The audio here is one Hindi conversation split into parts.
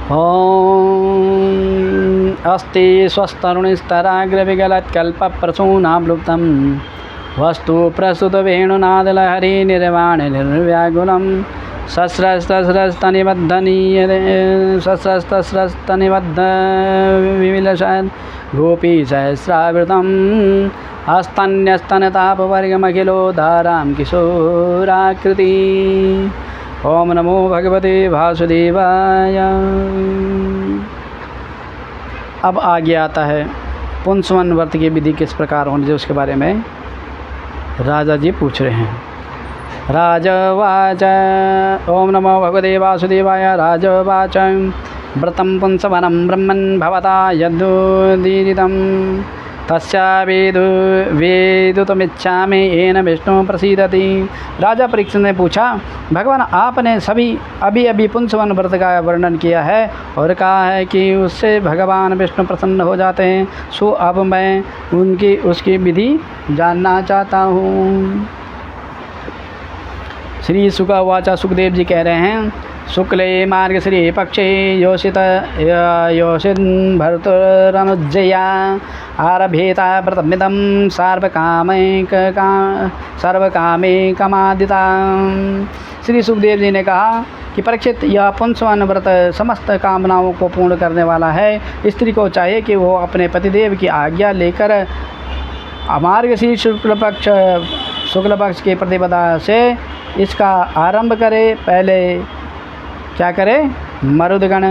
ॐ अस्ति स्वस्तरुणिस्तराग्रविगलत्कल्पप्रसूनाप्लुप्तं वस्तु प्रस्तुतवेणुनादलहरी निर्वाणनिर्व्याकुलं सस्रस्तनिबद्धविविलसन् गोपीसहस्रावृतं हस्तन्यस्तनतापवर्गमखिलोद्धारां किशोराकृति। ओम नमो भगवते वासुदेवाय। अब आगे आता है पुंसवन व्रत की विधि किस प्रकार होनी चाहिए उसके बारे में राजा जी पूछ रहे हैं। राजवाच ओम नमो भगवते वासुदेवाय। राजवाच व्रतं पुंसवनं ब्रह्मन् भवता यद्दीरितं तस्या वेदुतमिच्छामि येन विष्णु प्रसीदति। राजा परीक्षित ने पूछा, भगवान आपने अभी पुंसवन व्रत का वर्णन किया है और कहा है कि उससे भगवान विष्णु प्रसन्न हो जाते हैं, सो अब मैं उसकी विधि जानना चाहता हूँ। श्री सुकवाच। सुखदेव जी कह रहे हैं, शुक्ले मार्गश्री पक्षे योषित भर्तुरनुज्जया आरभेता व्रतमिदं सार्वकामैकमादिता। श्री सुखदेव जी ने कहा कि परीक्षित, यह पुंसवन व्रत समस्त कामनाओं को पूर्ण करने वाला है। स्त्री को चाहिए कि वो अपने पतिदेव की आज्ञा लेकर मार्गशीर्ष शुक्ल पक्ष की प्रतिपदा से इसका आरंभ करे। पहले क्या करे? मरुदगण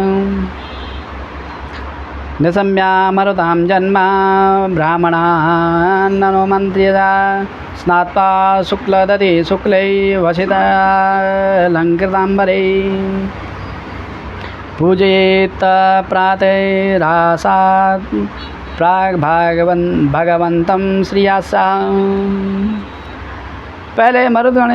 निशम्या मरुतां जन्म ब्राह्मणान्ननुमन्त्र्यता स्नात्वा शुक्लदति शुक्लै वसितालङ्कृताम्बरे पूजयेत् प्रातरासात् भगवन्तं श्रियासा। पहले मरुदगण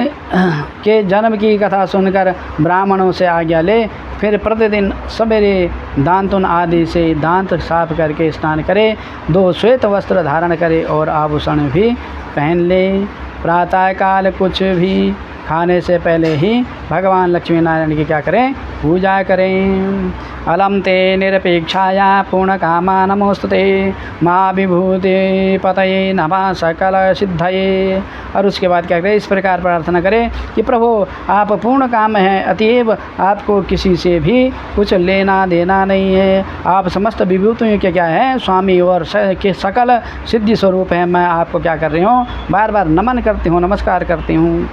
के जन्म की कथा सुनकर ब्राह्मणों से आज्ञा ले, फिर प्रतिदिन सवेरे दांतुन आदि से दांत साफ करके स्नान करे, 2 श्वेत वस्त्र धारण करे और आभूषण भी पहन ले। प्रातःकाल कुछ भी खाने से पहले ही भगवान लक्ष्मी नारायण की क्या करें? पूजा करें। अलम ते निरपेक्षाया पूर्णकामा नमोस्तुते महाविभूति पतये नमः सकल सिद्धये। और उसके बाद क्या करें? इस प्रकार प्रार्थना करें कि प्रभु आप पूर्ण काम हैं, अतएव आपको किसी से भी कुछ लेना देना नहीं है। आप समस्त विभूतियों के क्या हैं? स्वामी और के सकल सिद्धि स्वरूप हैं। मैं आपको क्या कर रही हूँ? बार बार नमन करती हूँ, नमस्कार करती हूँ।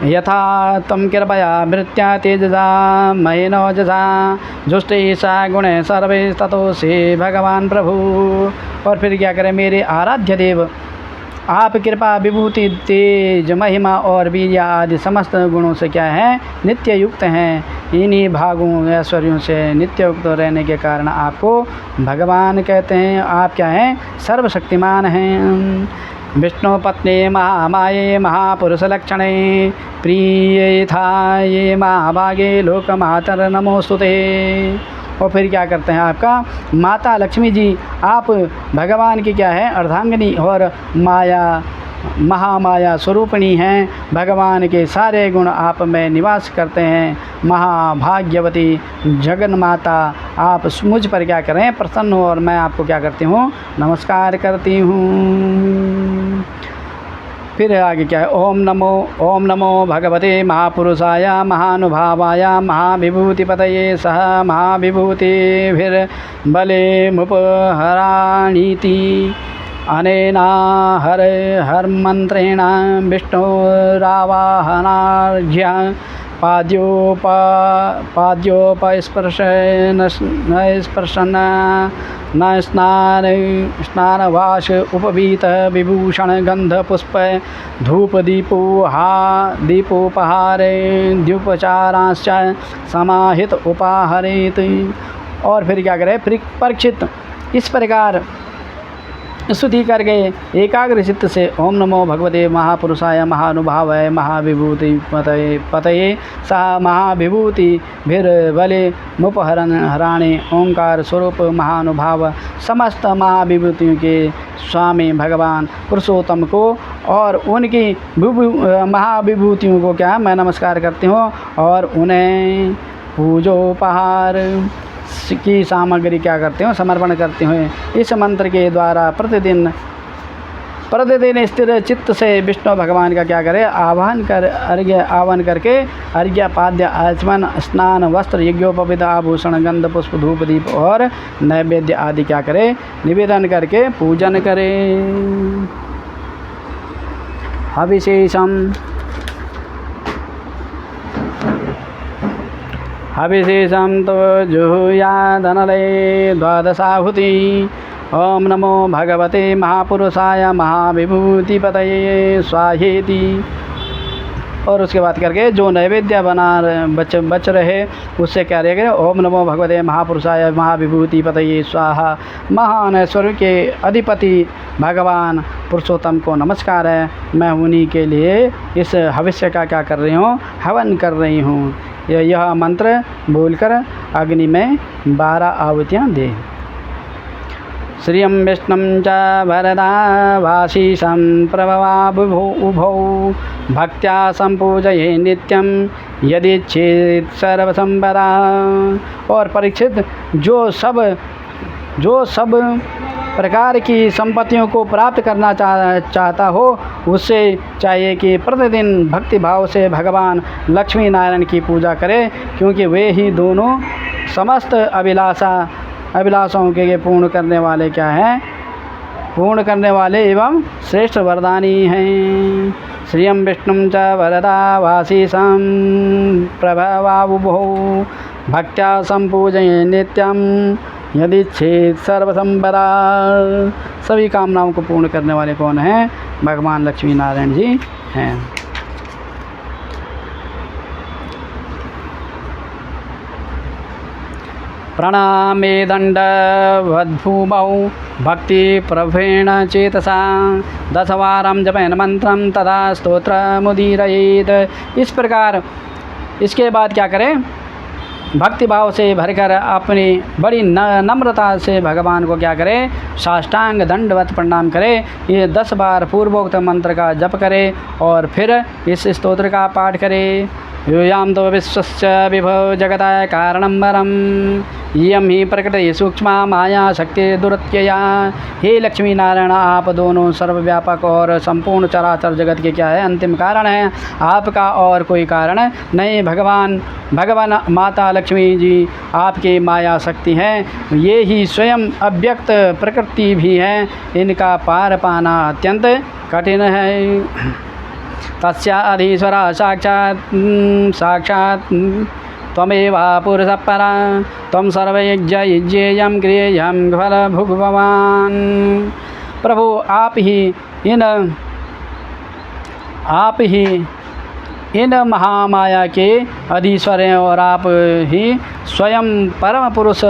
यथा तम कृपया भृत्या तेजसा मयेनोजसा जुष्टे सा गुणे सर्वे ततो से भगवान प्रभु। और फिर क्या करें? मेरे आराध्य देव, आप कृपा विभूति तेज महिमा और वीर्य आदि समस्त गुणों से क्या है? नित्य युक्त हैं। इन्हीं भागों ऐश्वर्यों से नित्य युक्त रहने के कारण आपको भगवान कहते हैं। आप क्या हैं? सर्वशक्तिमान हैं। विष्णु पत्नी महामाये महापुरुष लक्षणे प्रिय था ये महाभागे लोकमातर नमोस्तुते। और फिर क्या करते हैं? आपका माता लक्ष्मी जी, आप भगवान की क्या है? अर्धांगिनी और महामाया स्वरूपिणी हैं। भगवान के सारे गुण आप में निवास करते हैं। महाभाग्यवती जगन माता, आप मुझ पर क्या करें? प्रसन्न हो और मैं आपको क्या करती हूँ? नमस्कार करती हूँ। फिर आगे क्या है? ओम नमो भगवते महापुरुषाय महानुभावाय महाविभूतिपतये सह महाविभूतिभिर्बले मुपहराणीति अनेना हरमन्त्रेण विष्णुरावाहनार्घ्य पाद्योपस्पर्शन न स्नानवास उपवीत विभूषण गंध पुष्प धूप दीपोपहारे द्युपचारांश्च समाहित उपाहरेत। और फिर क्या करे? परीक्षित, इस प्रकार स्तुति करके एकाग्र चित्त से ओम नमो भगवते महापुरुषाय महानुभावाय महाविभूति पतये सह महाविभूतिभिर्बले मुपहराणे ओंकार स्वरूप महानुभाव समस्त महाविभूतियों के स्वामी भगवान पुरुषोत्तम को और उनकी महाविभूतियों को क्या मैं नमस्कार करती हूँ और उन्हें पूजोपहार की सामग्री क्या करते हो, समर्पण करते हुए इस मंत्र के द्वारा प्रतिदिन स्थिर चित्त से विष्णु भगवान का क्या करें, आह्वान करके अर्घ्य पाद्य आचमन स्नान वस्त्र यज्ञोपवीत आभूषण गंध पुष्प धूप दीप और नैवेद्य आदि क्या करें, निवेदन करके पूजन करें। हविशेषम तो जुहुयादनले द्वादशाहुति। ओम नमो भगवते महापुरुषाय महाविभूतिपतये स्वाहेति। और उसके बाद करके जो नैवेद्य बच रहे उससे क्या रहेगा, ओम नमो भगवते महापुरुषाय महाविभूतिपतये स्वाहा। महान ऐश्वर्य के अधिपति भगवान पुरुषोत्तम को नमस्कार है, मैं उन्हीं के लिए इस हविष्य का क्या कर रही हूँ, हवन कर रही हूँ। यह मंत्र बोलकर अग्नि में 12 आहुतियाँ दे। श्रियं विष्णुं च वरदा वाशीशं प्रभवाबुभौ भक्त्या संपूजये नित्यं यदिच्छेत् सर्वसंपदा। और परीक्षित, जो सब प्रकार की संपत्तियों को प्राप्त करना चाहता हो उससे चाहिए कि प्रतिदिन भक्ति भाव से भगवान लक्ष्मी नारायण की पूजा करे, क्योंकि वे ही दोनों समस्त अभिलाषाओं के पूर्ण करने वाले क्या हैं, पूर्ण करने वाले एवं श्रेष्ठ वरदानी हैं। श्रियं विष्णुं च वरदा वासीसं प्रभवाबुभौ भक्त्या संपूजये नित्यं यदिच्छेत् सर्वसंपदा। सभी कामनाओं को पूर्ण करने वाले कौन हैं, भगवान लक्ष्मी नारायण जी हैं। प्रणामे दण्डवद्भूमौ भक्ति प्रभेण चेतसा 10 वारं जपेन मंत्रं तदा स्तोत्रमुदीरयेत्। इस प्रकार इसके बाद क्या करें, भक्ति भाव से भरकर अपनी बड़ी नम्रता से भगवान को क्या करें, साष्टांग दंडवत प्रणाम करें। ये 10 बार पूर्वोक्त मंत्र का जप करें और फिर इस स्तोत्र का पाठ करें। यूयां तो विश्वस्य विभव जगताय कारणं वरम इयं ही प्रकटय सूक्ष्मा माया शक्ति दुरत्यया। हे लक्ष्मी नारायण, आप दोनों सर्वव्यापक और संपूर्ण चराचर जगत के क्या है, अंतिम कारण हैं। आपका और कोई कारण नहीं। भगवान माता लक्ष्मी जी आपकी माया शक्ति हैं। ये ही स्वयं अव्यक्त प्रकृति भी हैं। इनका पार पाना अत्यंत कठिन है। तस्याधीश्वरा साक्षात् त्वमेवा पुरुषः परा त्वं सर्वयज्ञेयं क्रियेयं फलभुग्भवान्। प्रभु, आप ही इन महामाया के अधीश्वर हैं और आप ही स्वयं परम पुरुष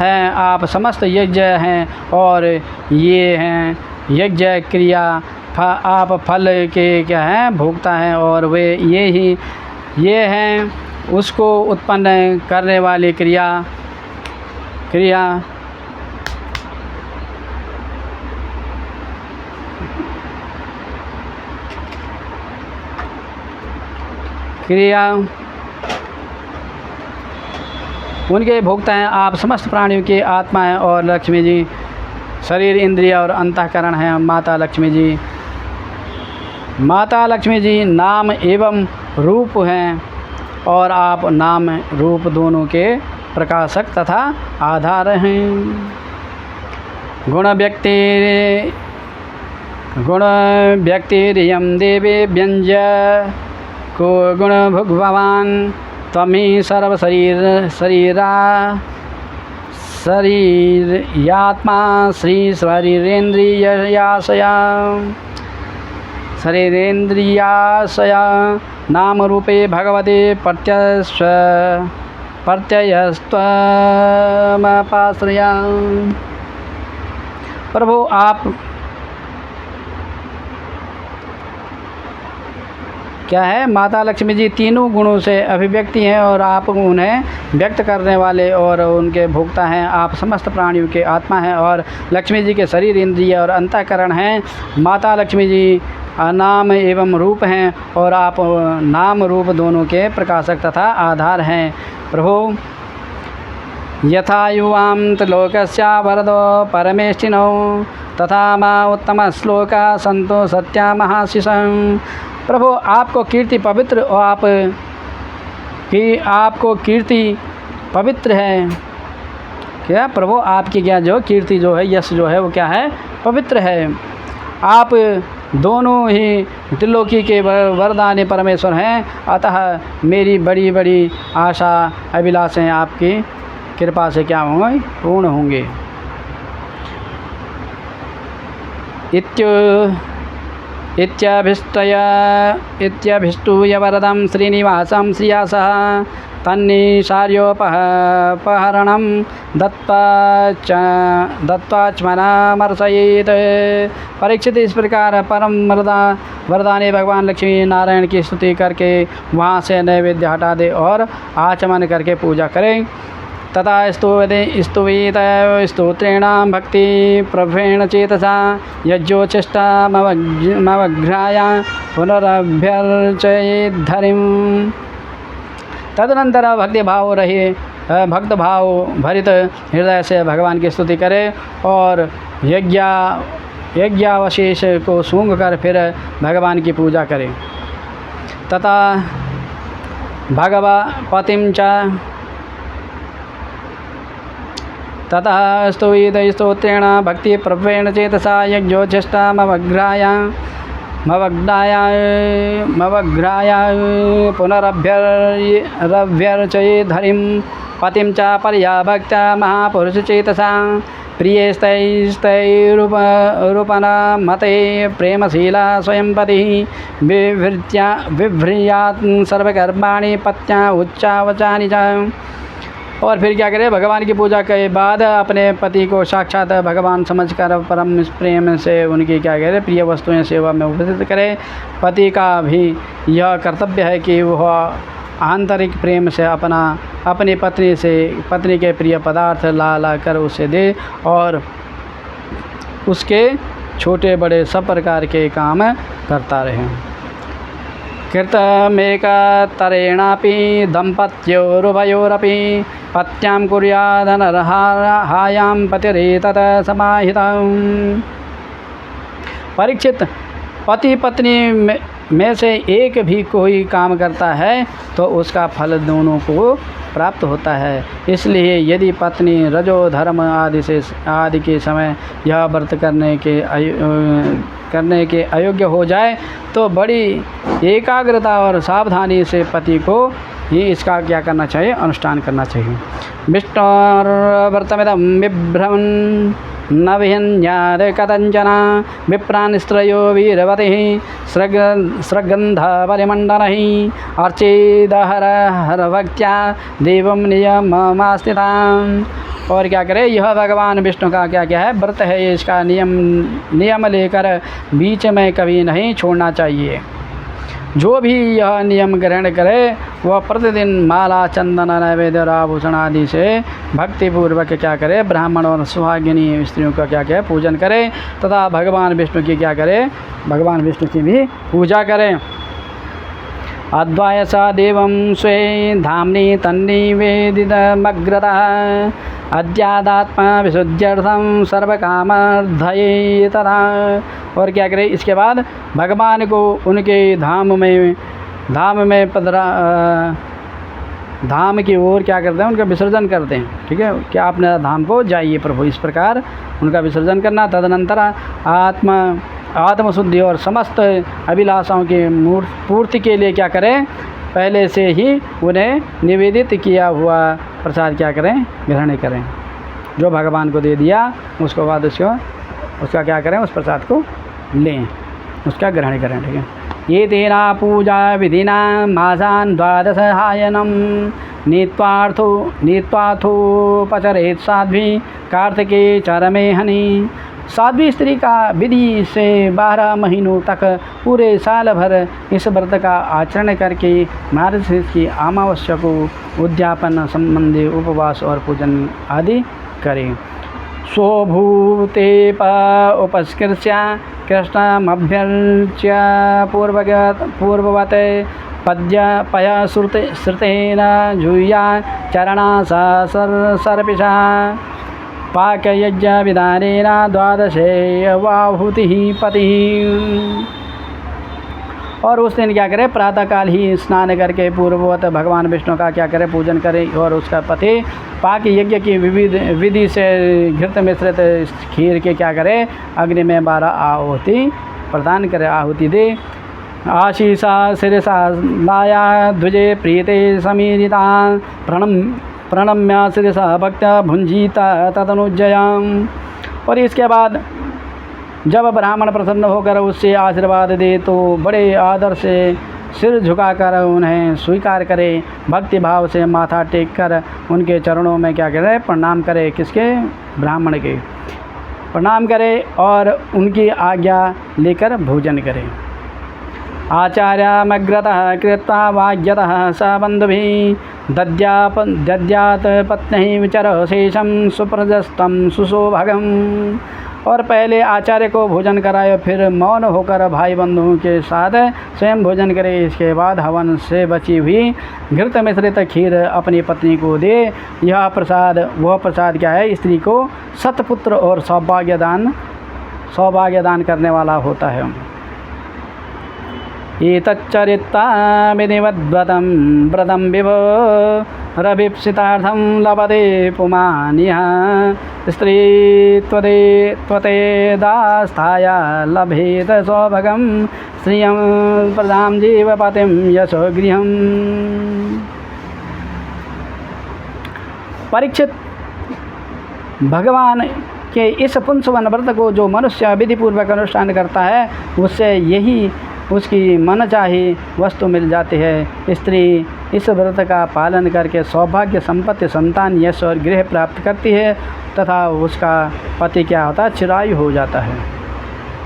हैं। आप समस्त यज्ञ हैं और ये हैं यज्ञ क्रिया, आप फल के क्या हैं, भोक्ता हैं। और वे ये हैं उसको उत्पन्न करने वाली क्रिया उनके भोक्ता हैं। आप समस्त प्राणियों की आत्मा हैं और लक्ष्मी जी शरीर, इंद्रिय और अंतःकरण हैं। माता लक्ष्मी जी नाम एवं रूप हैं और आप नाम रूप दोनों के प्रकाशक तथा आधार हैं। गुण व्यक्तिरियं देवी व्यंज को गुण भुग्भवान् त्वमी सर्व शरीरात्मा श्री शरीरेन्द्रियाशया नाम रूपे भगवते प्रत्ययस्त्वमपाश्रया। प्रभु, आप क्या है, माता लक्ष्मी जी तीनों गुणों से अभिव्यक्ति हैं और आप उन्हें व्यक्त करने वाले और उनके भोक्ता हैं। आप समस्त प्राणियों के आत्मा हैं और लक्ष्मी जी के शरीर, इंद्रिय और अंतःकरण हैं। माता लक्ष्मी जी नाम एवं रूप हैं और आप नाम रूप दोनों के प्रकाशक तथा आधार हैं। प्रभु, यथा युवां त्रिलोकस्य वरदो परमेष्ठिनो तथा मा उत्तम श्लोका संतो सत्या महाशिषं। प्रभु आपको कीर्ति पवित्र और आपको कीर्ति पवित्र है। क्या प्रभु आपकी क्या जो कीर्ति जो है, यश जो है वो क्या है, पवित्र है। आप दोनों ही त्रिलोकी के वरदानी परमेश्वर हैं, अतः मेरी बड़ी बड़ी आशा अभिलाषाएं आपकी कृपा से क्या होंगे, पूर्ण होंगे। इत्यभिष्टूय वरदं श्रीनिवासं श्रियासः तन्निशार्योपहरणं दत्त्वाच्मनामर्शयेत्। परीक्षित इस प्रकार परम वरदानी भगवान लक्ष्मी नारायण की स्तुति करके वहाँ से नैवेद्य हटा दे और आचमन करके पूजा करें। तथा स्तुवीत स्तोत्रेण भक्ति प्रभेण चेतसा यज्ञोचिष्टामवघ्राय पुनरभ्यर्चयेद्धरिं। तदनंतर भक्त भाव भरित हृदय से भगवान की स्तुति करे और यज्ञावशेष को सूंघ कर फिर भगवान की पूजा करे। तथा भगवपतिं च ततः स्तुवीत स्तोत्रेण भक्ति प्रभेण चेतसा यज्ञोचिष्टामवघ्राय पुनरभ्यर्चयेद्धरिं पतिं च पर्याभक्त्या महापुरुषचेतसा प्रियस्तैस्तैरूपना मते प्रेमशीला स्वयंपतिः विभ्रियात् सर्वकर्माणि पत्या उच्चावचानि च। और फिर क्या करे, भगवान की पूजा के बाद अपने पति को साक्षात भगवान समझकर परम प्रेम से उनकी क्या करे, प्रिय वस्तुएं सेवा में उपस्थित करे। पति का भी यह कर्तव्य है कि वह आंतरिक प्रेम से अपनी पत्नी के प्रिय पदार्थ ला कर उसे दे और उसके छोटे बड़े सब प्रकार के काम करता रहे। कृतमेकतरेणापि दम्पत्योरुभयोरपि पत्यां कुर्यादनरहायां पतिरेतत् समाहितम्। परीक्षित, पति पत्नी में से एक भी कोई काम करता है तो उसका फल दोनों को प्राप्त होता है। इसलिए यदि पत्नी रजो धर्म आदि के समय यह व्रत करने के अयोग्य हो जाए तो बड़ी एकाग्रता और सावधानी से पति को ही इसका क्या करना चाहिए, अनुष्ठान करना चाहिए। विष्णुर्व्रतमिदं बिभ्रमन् न विहन्याद कथंचन विप्रान् स्त्रयो वीरवतिः स्रगन्धपरिमण्डनैः अर्चेदहर भक्त्या देवं नियममास्थिताम्। और क्या करे, यह भगवान विष्णु का क्या है, व्रत है। इसका नियम लेकर बीच में कभी नहीं छोड़ना चाहिए। जो भी यह नियम ग्रहण करे वह प्रतिदिन माला चंदन नैवेद्य और आभूषण आदि से भक्तिपूर्वक क्या करे, ब्राह्मण और सुहागिनी स्त्रियों का क्या पूजन करे तथा भगवान विष्णु की क्या करे, भगवान विष्णु की भी पूजा करें। अद्वाय स देवं स्वे धाम्नि तन्निवेदितमग्रतः अध्यादात्मा विशुद्ध्यर्थं सर्वकामार्थये तथा। और क्या करें, इसके बाद भगवान को उनके धाम की ओर क्या करते हैं, उनका विसर्जन करते हैं। ठीक है, क्या अपने धाम को जाइए प्रभु, इस प्रकार उनका विसर्जन करना। तदनंतर आत्मशुद्धि और समस्त अभिलाषाओं की पूर्ति के लिए क्या करें, पहले से ही उन्हें निवेदित किया हुआ प्रसाद क्या करें, ग्रहण करें। जो भगवान को दे दिया उसको बाद उसका क्या करें, उस प्रसाद को लें, उसका ग्रहण करें। ठीक है, ये तेना पूजा विधिना मासान् द्वादशहायनं नीत्वार्थोपचरेत् साध्वी कार्तिके चरमे हनि। साध्वी स्त्री का विधि से 12 महीनों तक पूरे साल भर इस व्रत का आचरण करके मार्गशीर्ष की अमावस्या को उद्यापन संबंधी उपवास और पूजन आदि करें। स्वभूते उपस्कृत्य कृष्णमभ्यर्च्य पूर्ववत् पया श्रुतेन जूया चरणा सर्पिषा पाकयज्ञ विधानेन द्वादशे वाहुतिः पतिः। और उस दिन क्या करें, प्रातःकाल ही स्नान करके पूर्ववत भगवान विष्णु का क्या करें, पूजन करें और उसका पति पाक यज्ञ की विविध विधि से घृत मिश्रित खीर के क्या करें, अग्नि में 12 आहुति प्रदान करे, आहुति दे। आशीषा शिरसा लाया ध्वजे प्रीते समीरिता प्रणम्य शिरसा भक्त भुंजीता तदनुजयाम। और इसके बाद जब ब्राह्मण प्रसन्न होकर उससे आशीर्वाद दे तो बड़े आदर से सिर झुकाकर उन्हें स्वीकार करे, भक्ति भाव से माथा टेक कर उनके चरणों में क्या करे, प्रणाम करे। किसके? ब्राह्मण के प्रणाम करे और उनकी आज्ञा लेकर भोजन करे। आचार्यमग्रतः कृत्वा वाग्यतः स बन्धुभिः दद्यात् पत्नी विचर शेषम सुप्रजस्तं सुशोभगम्। और पहले आचार्य को भोजन कराए, फिर मौन होकर भाई बंधुओं के साथ स्वयं भोजन करे। इसके बाद हवन से बची हुई घृत मिश्रित खीर अपनी पत्नी को दे। यह प्रसाद, वह प्रसाद क्या है, स्त्री को सतपुत्र और सौभाग्यदान करने वाला होता है। एतच्चरित्वा विधिवद्व्रतं व्रतं विभो रभिप्सितार्थं लभते पुमानिः स्त्री त्वते दास्थाय लभेत सौभगं श्रियं प्रदां जीवपतिं यशो गृहम्। परीक्षित, भगवान के इस पुंसवन व्रत को जो मनुष्य विधिपूर्वक अनुष्ठान करता है, उससे यही उसकी मनचाही वस्तु मिल जाती है। स्त्री इस व्रत का पालन करके सौभाग्य, संपत्ति, संतान, यश और गृह प्राप्त करती है तथा उसका पति क्या होता है, चिरायु हो जाता है।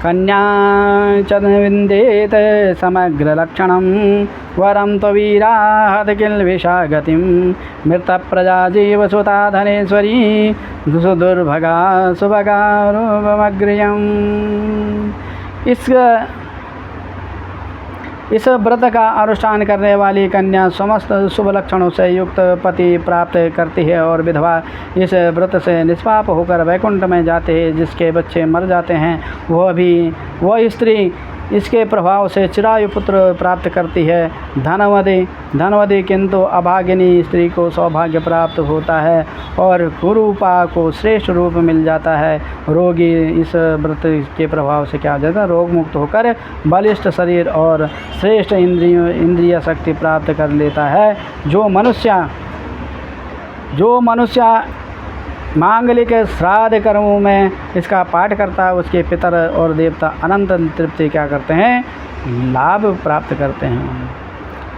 कन्या च विन्देत समग्र लक्षणं वरं त्ववीराहत किल्बिषा गतिं मृत प्रजा जीवसुता धनेश्वरी सुदुर्भगा सुभगा रूपमग्रियम्। इस व्रत का अनुष्ठान करने वाली कन्या समस्त शुभ लक्षणों से युक्त पति प्राप्त करती है और विधवा इस व्रत से निष्पाप होकर वैकुंठ में जाते हैं। जिसके बच्चे मर जाते हैं वह स्त्री इसके प्रभाव से चिरायु पुत्र प्राप्त करती है। धनवती किंतु अभागिनी स्त्री को सौभाग्य प्राप्त होता है और कुरूपा को श्रेष्ठ रूप मिल जाता है। रोगी इस व्रत के प्रभाव से क्या हो जाता है, रोग मुक्त होकर बलिष्ठ शरीर और श्रेष्ठ इंद्रिय शक्ति प्राप्त कर लेता है। जो मनुष्य मांगलिक श्राद्ध कर्मों में इसका पाठ करता है, उसके पितर और देवता अनंत तृप्ति क्या करते हैं, लाभ प्राप्त करते हैं।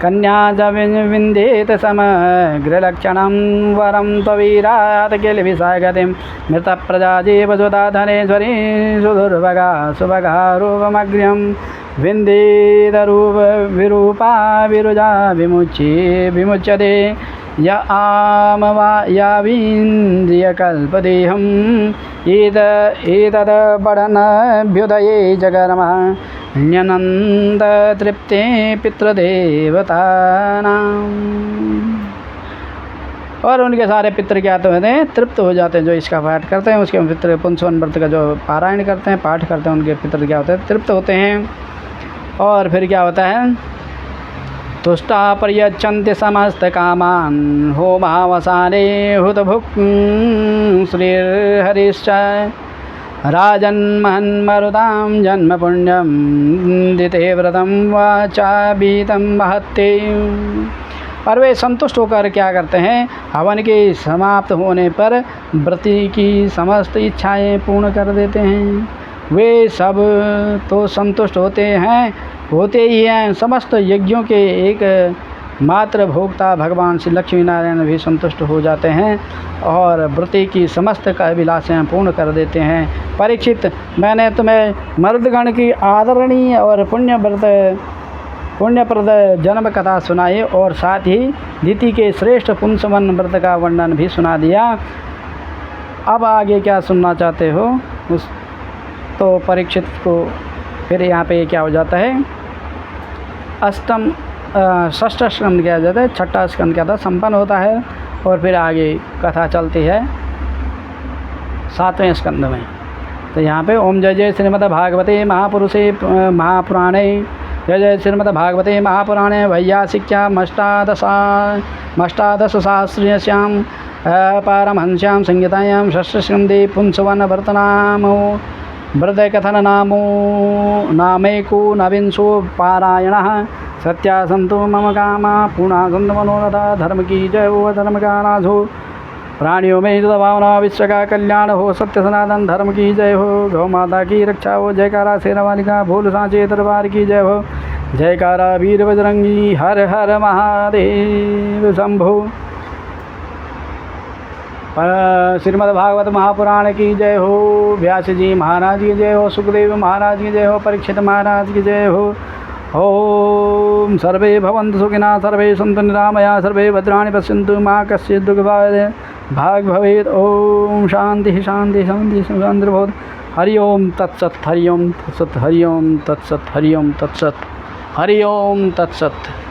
कन्या जब विन्देत समग्र लक्षणं वरं त्ववीरात किल्बिषा गतिं मृत प्रजा जीवसुता धनेश्वरी सुदुर्भगा सुभगा रूपमग्र्यं विन्देत रूप विरूपा विरुजा विमुच्यते य आमवा यावीन्द्रियकल्पदेहम् एतद् पठनाभ्युदये जगरमा न्यनन्द तृप्ते पितृदेवतानाम्। और उनके सारे पितृ क्या होते हैं, तृप्त हो जाते हैं। जो इसका पाठ करते हैं, उसके पितृ पुंसवन व्रत का जो पारायण करते हैं, पाठ करते हैं, उनके पितृ क्या होते हैं, तृप्त होते हैं। और फिर क्या होता है, तुष्टा पर्यच्छन्ति समस्त कामान् होमावसाने हुतभुक् श्रीहरिश्च राजन्महन्मरुतां जन्म पुण्यं दिते व्रतं वाचाभीतं महत्ते। और वे संतुष्ट होकर क्या करते हैं, हवन के समाप्त होने पर व्रती की समस्त इच्छाएं पूर्ण कर देते हैं। वे सब तो संतुष्ट होते ही हैं। समस्त यज्ञों के एक मात्र भोक्ता भगवान श्री लक्ष्मी नारायण भी संतुष्ट हो जाते हैं और व्रती की समस्त अभिलाषाएं पूर्ण कर देते हैं। परीक्षित, मैंने तुम्हें मर्दगण की आदरणीय और पुण्यप्रद जन्म कथा सुनाई और साथ ही दिति के श्रेष्ठ पुंसवन व्रत का वर्णन भी सुना दिया। अब आगे क्या सुनना चाहते हो तो परीक्षित को फिर यहाँ पे क्या हो जाता है, षष्ठ स्कंद किया जाता है, छठा स्कंद क्या था, संपन्न होता है। और फिर आगे कथा चलती है 7वें स्कंद में। तो यहाँ पे ओम जय जय श्रीमद्भागवते महापुरुषे महापुराणे, जय जय श्रीमद्भागवते महापुराणे वैयासिक्यामष्टादशसहस्रीयस्यां पारमहंस्यां संहितायां षष्ठस्कन्धे पुंसवनवर्तनामो व्रतकथननामो नामैको नविंशो पारायणः। सत्यासन्तु मम कामा पूर्णासन्तु मनोरथा, धर्म की जय हो धर्म का नाश हो, प्राणियों में हित भावना विश्व का कल्याण हो, सत्य सनातन धर्म की जय हो, गौ माता की रक्षा हो, जयकारा शेरावाली का भूल सांचे दरबार की जय हो, जयकारा वीर बजरंगी हर हर महादेव शंभो। श्रीमद्भागवत महापुराण की जय हो, व्यास जी महाराज की जय हो, सुखदेव महाराज की जय हो, परीक्षित महाराज की जय हो। ओम सर्वे भवन्तु सुखिनः, सर्वे सन्तु निरामया, सर्वे भद्राणि पश्यन्तु मा कश्चित् दुःखभाग् भवेत्। ओम शांति शांति शांति शांति भवतु। हरि ओम तत्सत्, हरि ओम तत्सत्, हरि ओम तत्सत्, हरि ओम तत्सत्, हरि ओम तत्सत्।